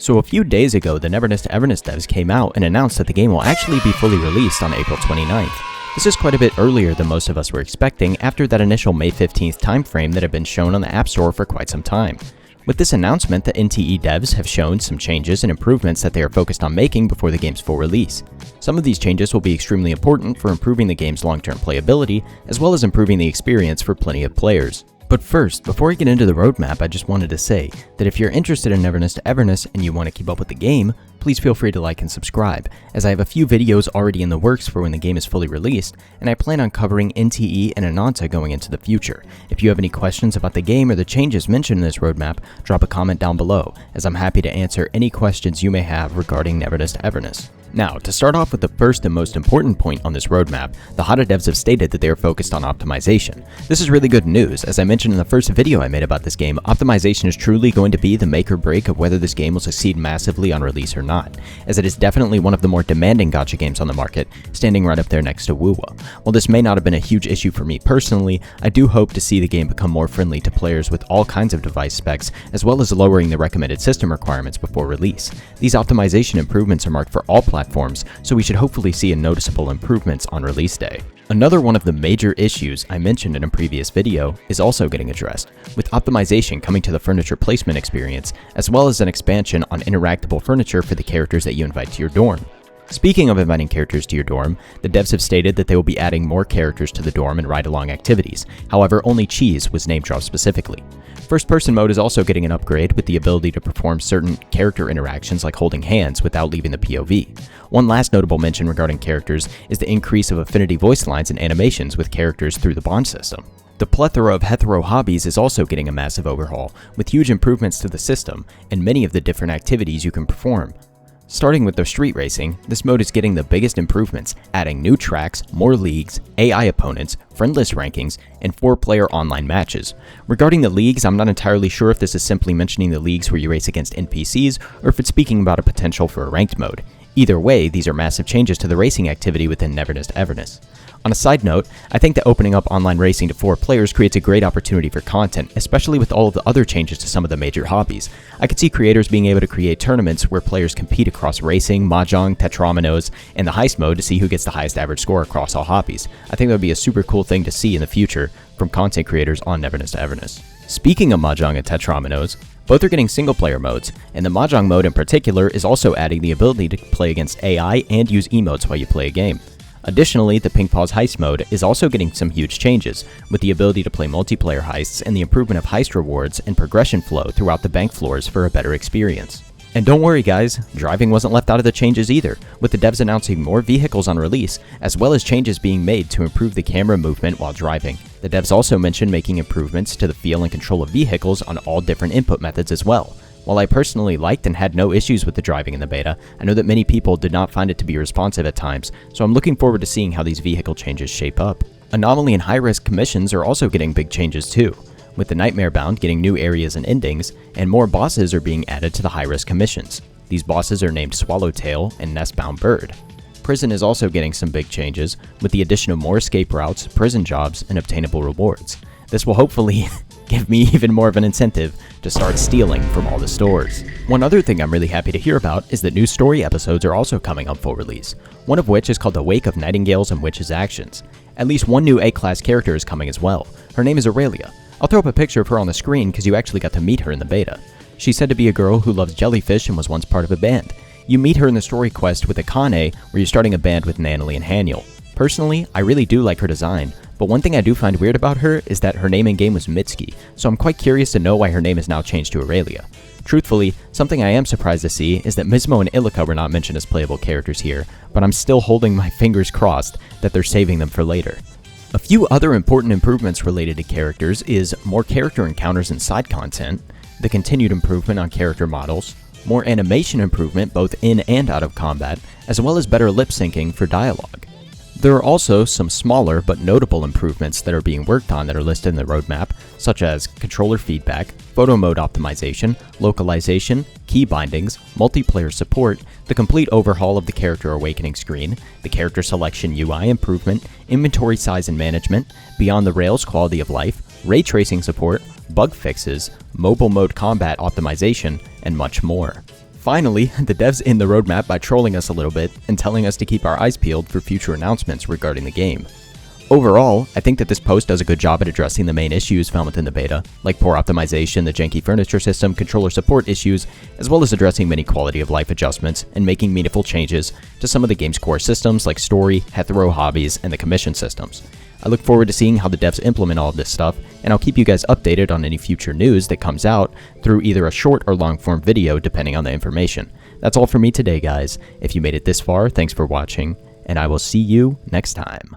So a few days ago, the Neverness to Everness devs came out and announced that the game will actually be fully released on April 29th. This is quite a bit earlier than most of us were expecting after that initial May 15th timeframe that had been shown on the App Store for quite some time. With this announcement, the NTE devs have shown some changes and improvements that they are focused on making before the game's full release. Some of these changes will be extremely important for improving the game's long-term playability, as well as improving the experience for plenty of players. But first, before I get into the roadmap, I just wanted to say that if you're interested in Neverness to Everness and you want to keep up with the game, please feel free to like and subscribe, as I have a few videos already in the works for when the game is fully released, and I plan on covering NTE and Ananta going into the future. If you have any questions about the game or the changes mentioned in this roadmap, drop a comment down below, as I'm happy to answer any questions you may have regarding Neverness to Everness. Now, to start off with the first and most important point on this roadmap, the Hotta devs have stated that they are focused on optimization. This is really good news. As I mentioned in the first video I made about this game, optimization is truly going to be the make or break of whether this game will succeed massively on release or not, as it is definitely one of the more demanding gacha games on the market, standing right up there next to Wuwa. While this may not have been a huge issue for me personally, I do hope to see the game become more friendly to players with all kinds of device specs, as well as lowering the recommended system requirements before release. These optimization improvements are marked for all platforms, so we should hopefully see a noticeable improvements on release day. Another one of the major issues I mentioned in a previous video is also getting addressed, with optimization coming to the furniture placement experience, as well as an expansion on interactable furniture for the characters that you invite to your dorm. Speaking of inviting characters to your dorm, the devs have stated that they will be adding more characters to the dorm and ride-along activities. However, only Cheese was name-dropped specifically. First-person mode is also getting an upgrade with the ability to perform certain character interactions like holding hands without leaving the POV. One last notable mention regarding characters is the increase of affinity voice lines and animations with characters through the bond system. The plethora of Hethereau hobbies is also getting a massive overhaul, with huge improvements to the system and many of the different activities you can perform. Starting with the street racing, this mode is getting the biggest improvements, adding new tracks, more leagues, AI opponents, friendless rankings, and 4-player online matches. Regarding the leagues, I'm not entirely sure if this is simply mentioning the leagues where you race against NPCs, or if it's speaking about a potential for a ranked mode. Either way, these are massive changes to the racing activity within Neverness to Everness. On a side note, I think that opening up online racing to 4 players creates a great opportunity for content, especially with all of the other changes to some of the major hobbies. I could see creators being able to create tournaments where players compete across racing, mahjong, tetrominoes, and the heist mode to see who gets the highest average score across all hobbies. I think that would be a super cool thing to see in the future from content creators on Neverness to Everness. Speaking of mahjong and tetrominoes, both are getting single-player modes, and the mahjong mode in particular is also adding the ability to play against AI and use emotes while you play a game. Additionally, the Ping Paw's heist mode is also getting some huge changes, with the ability to play multiplayer heists and the improvement of heist rewards and progression flow throughout the bank floors for a better experience. And don't worry guys, driving wasn't left out of the changes either, with the devs announcing more vehicles on release, as well as changes being made to improve the camera movement while driving. The devs also mentioned making improvements to the feel and control of vehicles on all different input methods as well. While I personally liked and had no issues with the driving in the beta, I know that many people did not find it to be responsive at times, so I'm looking forward to seeing how these vehicle changes shape up. Anomaly and high-risk commissions are also getting big changes too, with the Nightmare Bound getting new areas and endings, and more bosses are being added to the high-risk commissions. These bosses are named Swallowtail and Nestbound Bird. Prison is also getting some big changes, with the addition of more escape routes, prison jobs, and obtainable rewards. This will hopefully give me even more of an incentive to start stealing from all the stores. One other thing I'm really happy to hear about is that new story episodes are also coming on full release, one of which is called The Wake of Nightingales and Witches' Actions. At least one new A-class character is coming as well. Her name is Aurelia. I'll throw up a picture of her on the screen because you actually got to meet her in the beta. She's said to be a girl who loves jellyfish and was once part of a band. You meet her in the story quest with Akane, where you're starting a band with Nanalie and Haniel. Personally, I really do like her design, but one thing I do find weird about her is that her name in game was Mitsuki, so I'm quite curious to know why her name is now changed to Aurelia. Truthfully, something I am surprised to see is that Mismo and Ilika were not mentioned as playable characters here, but I'm still holding my fingers crossed that they're saving them for later. A few other important improvements related to characters is more character encounters and side content, the continued improvement on character models, more animation improvement both in and out of combat, as well as better lip syncing for dialogue. There are also some smaller but notable improvements that are being worked on that are listed in the roadmap, such as controller feedback, photo mode optimization, localization, key bindings, multiplayer support, the complete overhaul of the character awakening screen, the character selection UI improvement, inventory size and management, beyond the rails quality of life, ray tracing support, bug fixes, mobile mode combat optimization, and much more. finally, the devs in the roadmap by trolling us a little bit and telling us to keep our eyes peeled for future announcements regarding the game. Overall, I think that this post does a good job at addressing the main issues found within the beta, like poor optimization, the janky furniture system, controller support issues, as well as addressing many quality of life adjustments and making meaningful changes to some of the game's core systems like story, Hethereau, hobbies, and the commission systems. I look forward to seeing how the devs implement all of this stuff, and I'll keep you guys updated on any future news that comes out through either a short or long form video depending on the information. That's all for me today, guys. If you made it this far, thanks for watching, and I will see you next time.